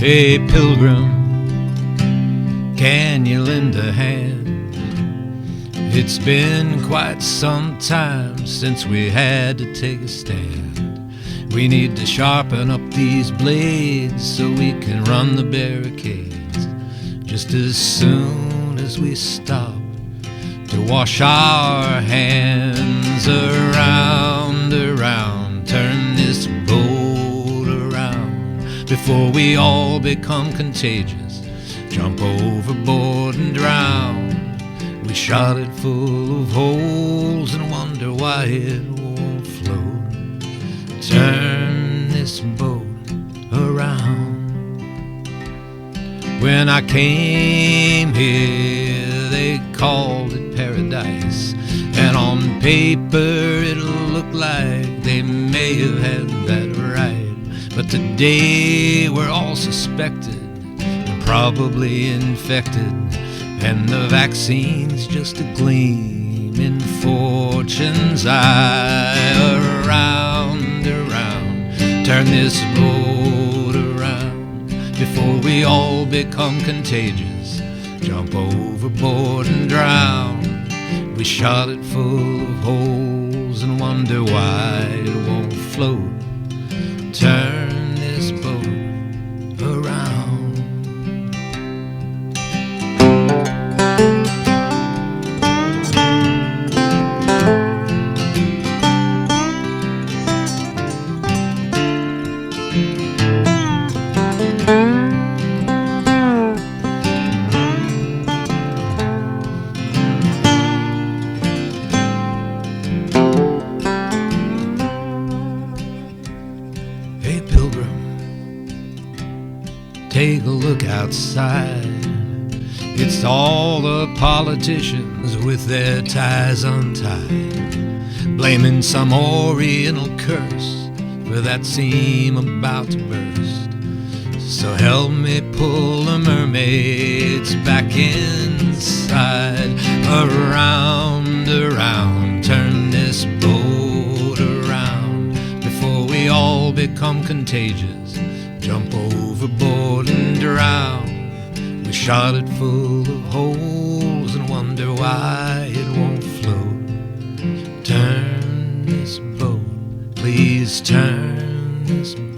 Hey pilgrim, can you lend a hand? It's been quite some time since we had to take a stand. We need to sharpen up these blades so we can run the barricades just as soon as we stop to wash our hands. Around, turn this boat around before we all become contagious, jump overboard and drown. We shot it full of holes and wonder why it won't float. Turn this boat around. When I came here, they called it paradise, and on paper it'll look like they may have had that right. But today we're all suspected and probably infected, and the vaccine's just a gleam in fortune's eye. Around, turn this boat around before we all become contagious, jump overboard and drown. We shot it full of holes and wonder why it won't float. Turn this boat around. Hey pilgrim, take a look outside. It's all the politicians with their ties untied, blaming some Oriental curse for that seam about to burst. So help me pull the mermaids back inside. Around, turn this boat around before we all become contagious, jump overboard and drown. We shot it full of holes and wonder why it won't float. Turn this boat, please turn this boat